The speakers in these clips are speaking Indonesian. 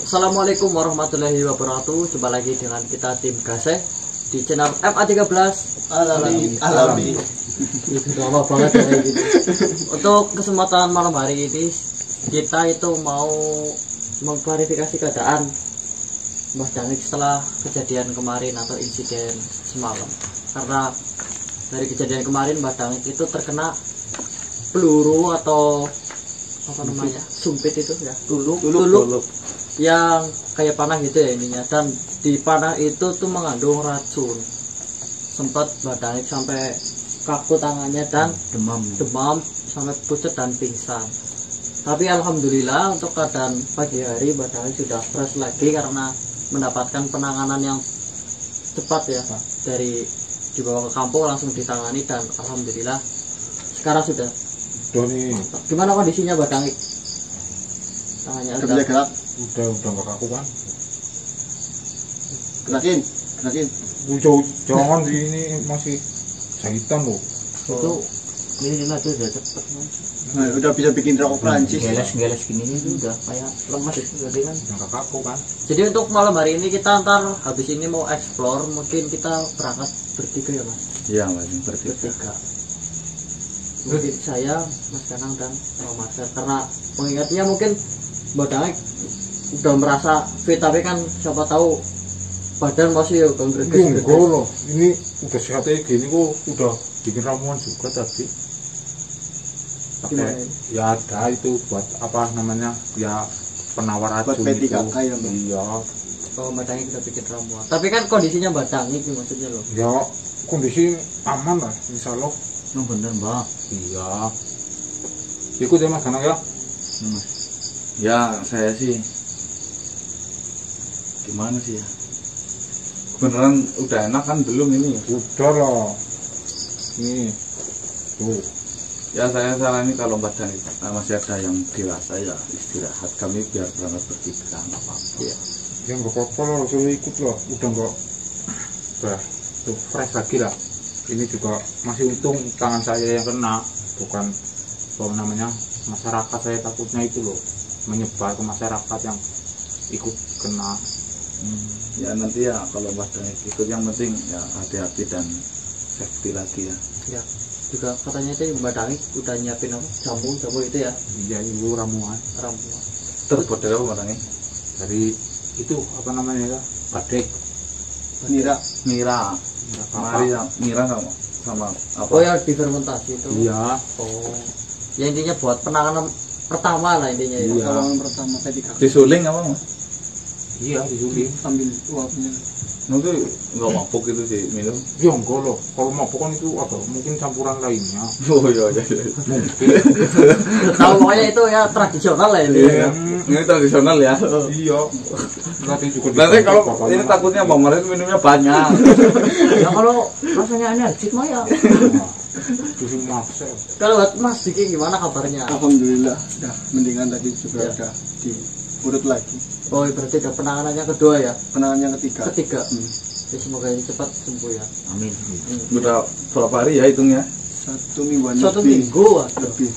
Assalamualaikum warahmatullahi wabarakatuh. Jumpa lagi dengan kita tim Gaseh di channel MA13 Alami. Itu lama banget ya gitu. Untuk kesempatan malam hari ini kita itu mau mengklarifikasi keadaan Mbah Dangik setelah kejadian kemarin atau insiden semalam. Karena dari kejadian kemarin Mbah Dangik itu terkena peluru atau apa namanya, sumpit itu ya, tuluk yang kayak panah gitu ya ininya, dan di panah itu tuh mengandung racun. Sempat Mbah Dangik sampai kaku tangannya dan demam sampai pucat dan pingsan. Tapi alhamdulillah untuk keadaan pagi hari Mbah Dangik sudah fresh lagi karena mendapatkan penanganan yang cepat ya, dari dibawa ke kampung langsung ditangani dan alhamdulillah sekarang sudah nih. Gimana kondisinya Mbah Dangik? Tangannya udah bisa gerak? Udah nggak kaku kan? Gerakin. Jangan di ini masih jahitan loh. Itu ini aja udah cepet. Nah, udah bisa bikin rokok Prancis. Geles gini itu udah kayak lemas itu berarti kan. Nggak kaku kan? Jadi untuk malam hari ini kita ntar habis ini mau explore, mungkin kita berangkat bertiga ya Mas? Iya Mas, bertiga. Mungkin saya, Mas Kanang dan Mas Marcel, karena mengingatnya mungkin Mbah Dangik udah merasa fit, tapi kan siapa tahu badan masih ya enggak loh, ini udah sehat kayak gini kok, udah bikin ramuan juga tadi. Pakai ya ada itu buat apa namanya, ya penawar racun itu. Ya, iya. Oh, Mbah Dangik udah bikin ramuan. Tapi kan kondisinya Mbah Dangik maksudnya loh. Ya kondisi aman lah, insya Allah. Oh bener Mbak. Iya. Ikut ya Mas Kanang ya. Ya saya sih gimana sih ya, beneran udah enak kan belum ini? Udah lah. Nih tuh. Ya saya saranin kalau Mbah Dangik masih ada yang dewasa ya istirahat, kami biar berangkat bertiga nggak apa-apa. Iya. Ya nggak apa-apa lah, suruh ikut lah. Udah nggak, udah tuh fresh lagi lah. Ini juga masih untung tangan saya yang kena, bukan apa namanya masyarakat. Saya takutnya itu loh, menyebar ke masyarakat yang ikut kena. Ya nanti ya kalau Mbah Dangik ikut, yang penting ya hati-hati dan safety lagi ya. Ya juga katanya itu Mbah Dangik udah nyiapin apa, jamu itu ya. Iya, itu ramuan. Terbuat dari apa Mbah Dangik? Dari itu apa namanya ya, badek. Mira sama apa? Oh ya, difermentasi itu. Iya. Oh ya, intinya buat penanganan pertama lah intinya ya. Iya. Penanganan pertama tadi kan Disuling apa Mas? Iya, disuling. ambil uapnya. Nanti nggak mabuk itu sih minum. Ya enggak loh, kalau mabuk kan itu apa, mungkin campuran lainnya. Oh iya. Tahu pokoknya itu ya tradisional lah ini. Iya. Ini tradisional ya. Iya. Nanti kalau ini takutnya Bang Mar itu minumnya banyak. Ya kalau rasanya energik mah ya. Disuling maksa. Kalau buat Mas Diki gimana kabarnya? Alhamdulillah, dah mendingan tadi juga udah diurut lagi. Oh berarti udah penanganan yang kedua ya? Penanganan yang ketiga. Ya, semoga ini cepat sembuh ya. Amin. Udah berapa hari ya hitungnya? 1 mingguan Satu lebih. minggu Lebih.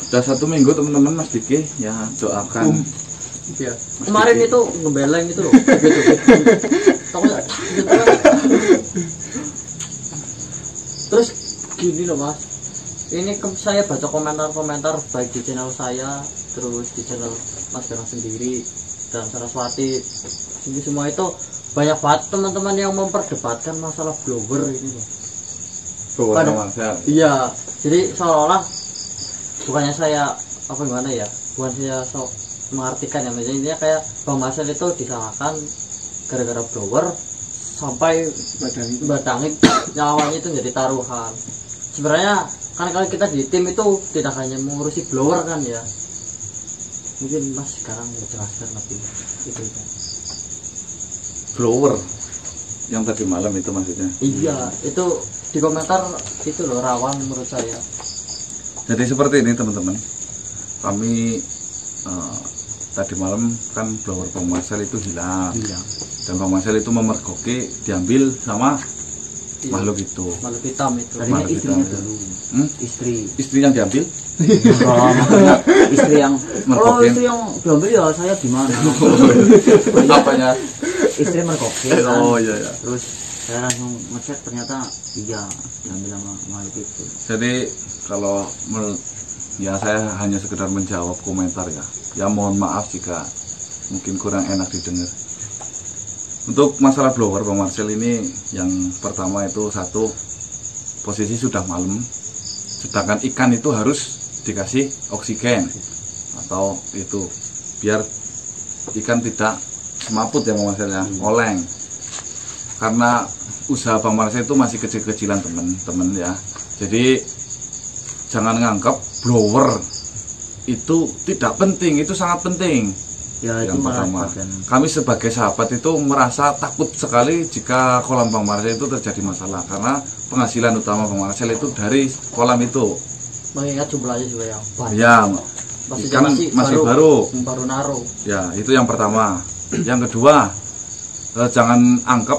Udah 1 minggu teman-teman Mas Diki ya, doakan. Ya. Kemarin itu ngebeleng itu loh. Gitu. Pokoknya gitu. Terus gini loh Mas. Ini saya baca komentar-komentar baik di channel saya, terus di channel Mas Kanang sendiri dan Saraswati. Ini semua itu banyak banget teman-teman yang memperdebatkan masalah blower ini loh. Iya, jadi seolah-olah bukannya saya apa gimana ya, bukan saya sok mengartikan ya, misalnya kayak Bang Marcel itu disalahkan gara-gara blower sampai Mbah Dangik nyawanya itu jadi taruhan. Sebenarnya kan kalau kita di tim itu tidak hanya mengurusi blower kan ya. Mungkin Mas sekarang jelaskan lebih itu kan. Blower yang tadi malam itu maksudnya? Iya, itu di komentar itu loh rawan menurut saya. Jadi seperti ini teman-teman, kami tadi malam kan blower Bang Marcel itu hilang. Dan Bang Marcel itu memergoki, diambil sama makhluk itu. Makhluk hitam itu. Tadinya istrinya dulu. Istri yang diambil? Makanya Istri yang merkokin. istri yang diambil ya saya gimana? Apanya? Istri merkokin kan. Oh iya ya. Terus saya langsung ngecek ternyata iya diambil sama makhluk itu. Jadi kalau ya saya hanya sekedar menjawab komentar ya. Ya mohon maaf jika mungkin kurang enak didengar. Untuk masalah blower Bang Marcel ini yang pertama itu satu, posisi sudah malam, sedangkan ikan itu harus dikasih oksigen atau itu biar ikan tidak semaput ya Bang Marcel ya, oleng. Karena usaha Bang Marcel itu masih kecil-kecilan teman-teman ya. Jadi jangan nganggap blower itu tidak penting, itu sangat penting. Ya Yang itu pertama, malah kami sebagai sahabat itu merasa takut sekali jika kolam Bang Marcel itu terjadi masalah, karena penghasilan utama Bang Marcel itu dari kolam itu. mengingat jumlahnya juga yang banyak. Ya, Maksudnya ikan masih baru. baru naruh. Ya, itu yang pertama. Yang kedua, jangan anggap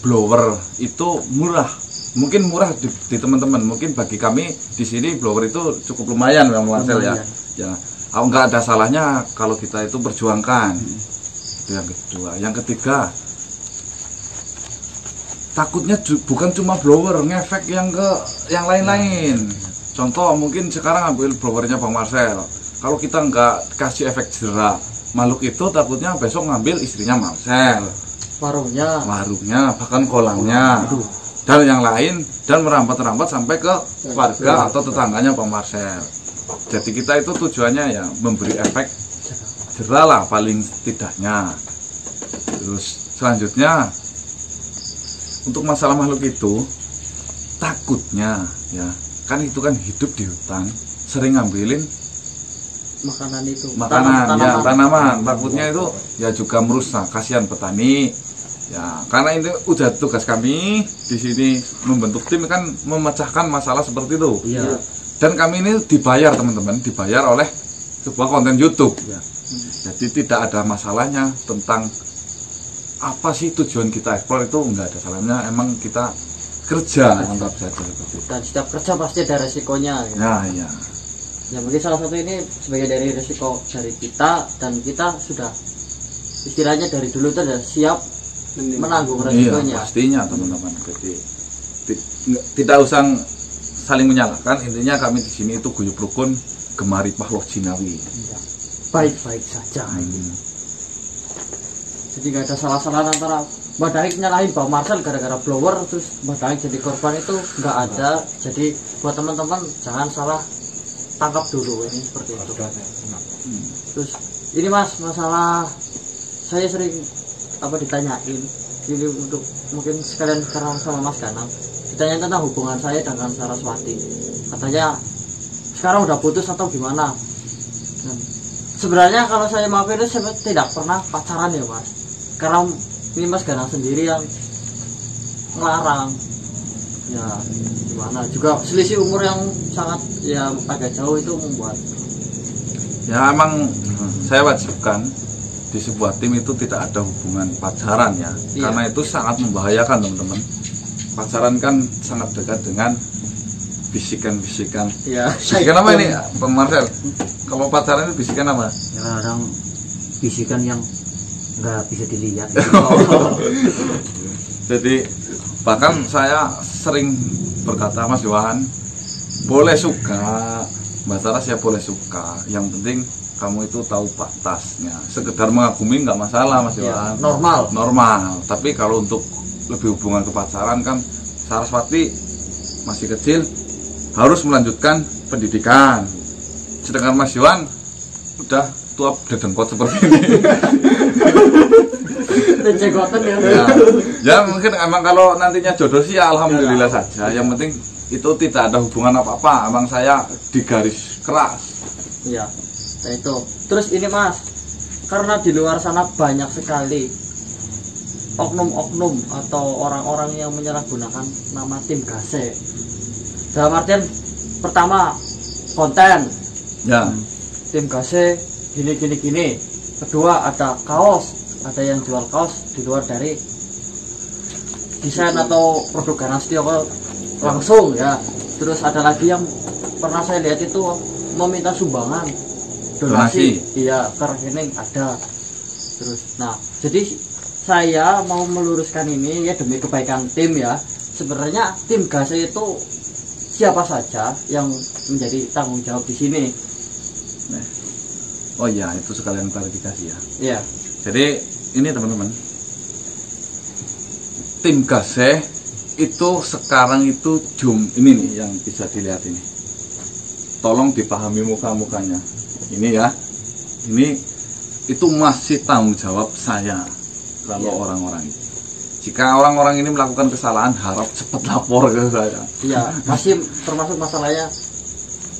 blower itu murah. Mungkin murah di teman-teman, mungkin bagi kami di sini blower itu cukup lumayan Bang Marcel ya. Ya, nggak ada salahnya kalau kita itu perjuangkan. Itu yang kedua. Yang ketiga, takutnya bukan cuma blower, ngefek yang ke yang lain-lain. Contoh mungkin sekarang ambil blowernya Bang Marcel. Kalau kita nggak kasih efek jerak, makhluk itu takutnya besok ngambil istrinya Marcel, warungnya, bahkan kolamnya, dan yang lain, dan merambat-rambat sampai ke warga atau tetangganya Bang Marcel. Jadi kita itu tujuannya ya memberi efek jerah lah paling tidaknya. Terus selanjutnya untuk masalah makhluk itu takutnya ya kan itu kan hidup di hutan, sering ngambilin Makanan itu. Tanaman. Takutnya itu ya juga merusak, kasihan petani. Ya, karena ini udah tugas kami di sini membentuk tim kan memecahkan masalah seperti itu. Iya. Dan kami ini dibayar teman-teman, dibayar oleh sebuah konten YouTube. Ya. Jadi tidak ada masalahnya tentang apa sih tujuan kita eksplor, itu enggak ada salahnya. Emang kita kerja, anggap saja seperti itu. Dan setiap kerja pasti ada resikonya. Ya. Ya, iya. Ya mungkin salah satu ini sebagai dari resiko dari kita, dan kita sudah istilahnya dari dulu itu sudah siap menanggung resikonya. Iya, pastinya teman-teman. Jadi tidak usah saling menyalahkan, intinya kami di sini itu guyub rukun, gemari pahlok Jinawi. Ya. Baik-baik saja. Jadi nggak ada salah-salah antara Mbak Daik nyalahin Bang Marcel gara-gara blower terus Mbak Daik jadi korban, itu nggak ada. Jadi buat teman-teman jangan salah tangkap dulu ini seperti itu. Terus ini Mas, masalah saya sering ditanyain ini untuk mungkin sekalian sekarang sama Mas Ganang, ditanya tentang hubungan saya dengan Saraswati. Katanya sekarang udah putus atau gimana? Sebenarnya kalau saya maafin itu saya tidak pernah pacaran ya Mas, karena ini Mas Ganang sendiri yang melarang. Ya gimana, juga selisih umur yang sangat ya agak jauh itu membuat Ya emang saya wajibkan di sebuah tim itu tidak ada hubungan pacaran ya. Iya. Karena itu sangat membahayakan teman-teman. Pacaran kan sangat dekat dengan bisikan-bisikan. ya Bisikan apa ini Bang Marcel? Kalau pacaran itu bisikan apa? ya kadang bisikan yang nggak bisa dilihat. Jadi bahkan saya sering berkata, Mas Yohan, boleh suka Mbak Saras ya, boleh suka, yang penting kamu itu tahu batasnya. Sekedar mengagumi nggak masalah Mas Yohan, normal. Tapi kalau untuk lebih hubungan ke pacaran kan Saraswati masih kecil, harus melanjutkan pendidikan, sedangkan Mas Yohan udah tua dedengkot seperti ini. Ya mungkin emang kalau nantinya jodoh sih alhamdulillah saja. Yang penting itu tidak ada hubungan apa-apa. Emang saya di garis keras. Iya, nah itu. Terus ini Mas, karena di luar sana banyak sekali oknum-oknum atau orang-orang yang menyalahgunakan nama tim Gase. Dalam artian pertama konten, Ya. tim Gase gini. Kedua ada kaos. Ada yang jual kaos di luar dari desain atau produk Ganastio langsung ya. Terus ada lagi yang pernah saya lihat itu meminta sumbangan Donasi. iya ke rekening ada. Terus nah jadi saya mau meluruskan ini ya demi kebaikan tim ya. Sebenarnya tim GASE itu siapa saja yang menjadi tanggung jawab di sini. Nah. Oh iya, itu sekalian klarifikasi ya. Iya. Jadi ini teman-teman, tim GASE itu sekarang itu ini nih yang bisa dilihat ini. Tolong dipahami muka-mukanya. Ini ya, ini itu masih tanggung jawab saya kalau orang-orang ini. Jika orang-orang ini melakukan kesalahan, harap cepat lapor ke saya. Iya, masih termasuk masalahnya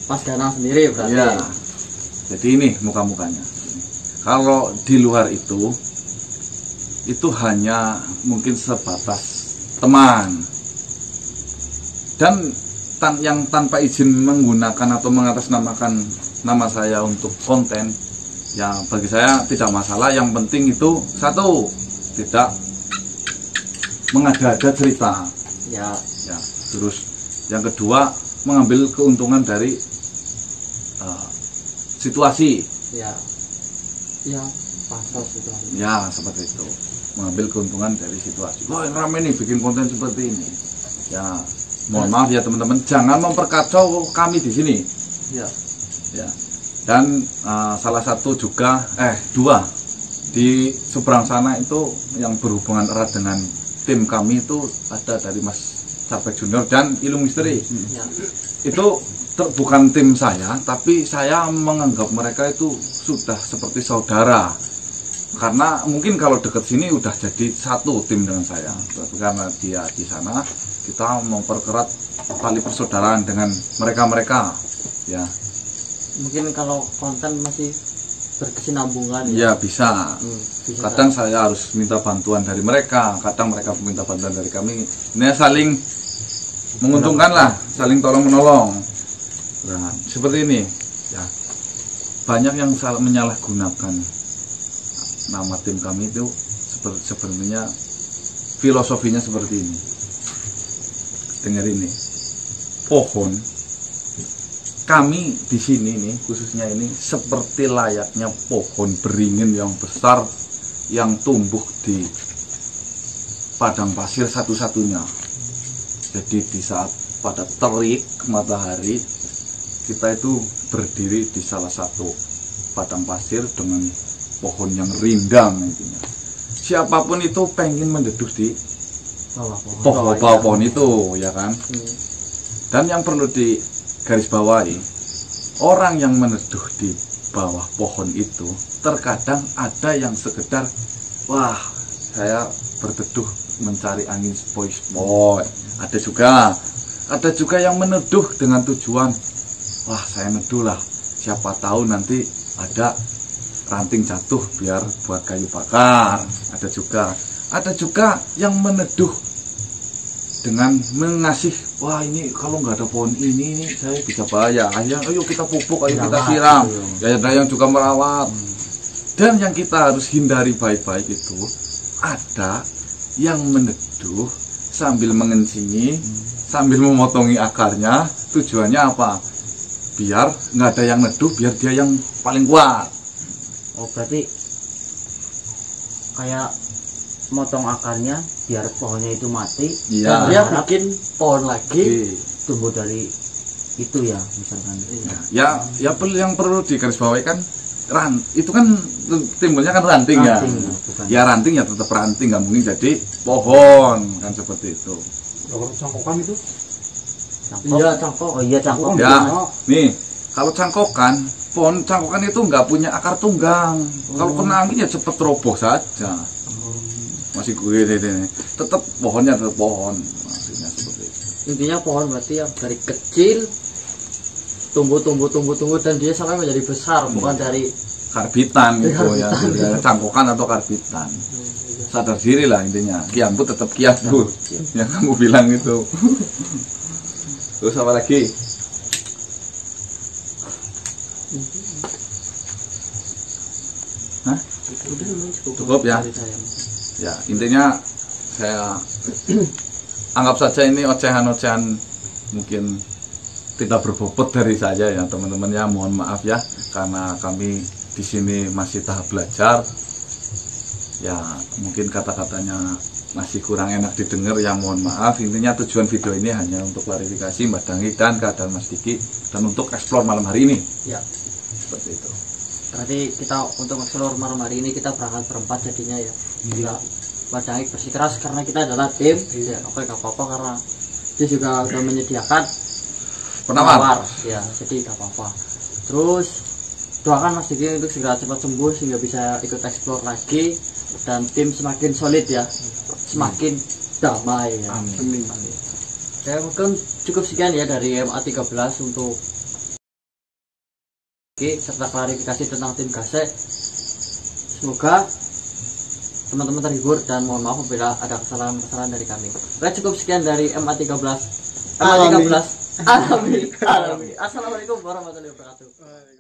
Mas Ganang sendiri berarti. Iya. Jadi ini muka-mukanya. Kalau di luar itu hanya mungkin sebatas teman. Dan yang tanpa izin menggunakan atau mengatasnamakan nama saya untuk konten, ya bagi saya tidak masalah. Yang penting itu satu, tidak mengada-ada cerita. Ya. Terus yang kedua, mengambil keuntungan dari situasi. Ya. Ya, pasos itu. Ya, seperti itu. Mengambil keuntungan dari situasi. Wah, rame nih bikin konten seperti ini. Ya, mohon maaf ya teman-teman, jangan memperkacau kami di sini. Ya. Ya. Dan salah satu juga dua di seberang sana itu yang berhubungan erat dengan tim kami itu ada dari Mas Capek Junior dan Ilung Misteri. Ya. Itu bukan tim saya, tapi saya menganggap mereka itu sudah seperti saudara. Karena mungkin kalau dekat sini udah jadi satu tim dengan saya. Karena dia di sana, kita memperkerat tali persaudaraan dengan mereka-mereka. Ya. Mungkin kalau konten masih berkesinambungan Ya bisa. bisa Kadang saya harus minta bantuan dari mereka, kadang mereka minta bantuan dari kami. Ini saling menguntungkan lah, saling tolong menolong. Nah, seperti ini ya. Banyak yang menyalahgunakan nama tim kami itu sebenarnya filosofinya seperti ini. Dengar ini. Pohon kami di sini nih, khususnya ini seperti layaknya pohon beringin yang besar yang tumbuh di padang pasir satu-satunya. Jadi di saat pada terik matahari, kita itu berdiri di salah satu padang pasir dengan pohon yang rindang intinya. Siapapun itu pengen mendeduh di bawah pohon itu, ya kan? Dan yang perlu digarisbawahi, orang yang meneduh di bawah pohon itu terkadang ada yang sekedar, wah saya berteduh mencari angin sepoi-sepoi. Ada juga yang meneduh dengan tujuan, wah saya neduh lah, siapa tahu nanti ada ranting jatuh biar buat kayu bakar. Ada juga yang meneduh dengan mengasih, wah ini kalau nggak ada pohon ini saya bisa bahaya. Ayo kita pupuk, ayo kita siram. Ya ada yang juga merawat. Dan yang kita harus hindari baik-baik itu, ada yang meneduh sambil mengencingi, sambil memotongi akarnya. Tujuannya apa? Biar nggak ada yang neduh, biar dia yang paling kuat. Oh berarti kayak motong akarnya biar pohonnya itu mati. Iya. Dia bikin pohon lagi tumbuh dari itu ya misalkan. Ya yang perlu digarisbawahi kan itu kan timbulnya kan ranting ya. Ya ranting ya tetap ranting, nggak mungkin jadi pohon kan seperti itu. Kalau cangkokan itu? Iya cangkok. Oh iya cangkok. Ya nih kalau pohon cangkokan itu nggak punya akar tunggang. Kalau kena angin ya cepet roboh saja. Masih gue ini tetap pohonnya tetap pohon, maksudnya seperti itu. Intinya pohon berarti yang dari kecil tumbuh dan dia sampai menjadi besar, bukan dari karbitan gitu ya, cangkokan atau karbitan. Sadar diri lah intinya. Kiambut tetap kiambut. Yang kamu bilang itu. Terus apa lagi? Hah? Cukup ya. Ya intinya saya anggap saja ini ocehan-ocehan mungkin tidak berbobot dari saya ya teman-teman ya, mohon maaf ya karena kami di sini masih tahap belajar ya, mungkin kata-katanya masih kurang enak didengar ya, mohon maaf. Intinya tujuan video ini hanya untuk klarifikasi Mbak Dangi dan keadaan Mas Diki dan untuk eksplor malam hari ini Ya, seperti itu. berarti kita untuk explore malam hari ini kita berangkat berempat jadinya ya. Gila, Mbak Dangi bersikeras karena kita adalah tim. Ya, oke gak apa-apa karena dia juga udah menyediakan Penawar. ya, jadi gak apa-apa. Terus doakan Mas Diki untuk segera cepat sembuh sehingga bisa ikut explore lagi dan tim semakin solid ya, semakin damai ya. Amin. Ya mungkin cukup sekian ya dari MA13 untuk serta klarifikasi tentang tim Gasek. Semoga teman-teman terhibur dan mohon maaf apabila ada kesalahan-kesalahan dari kami. Oke, cukup sekian dari MA13. Alami. Alami. Assalamualaikum warahmatullahi wabarakatuh.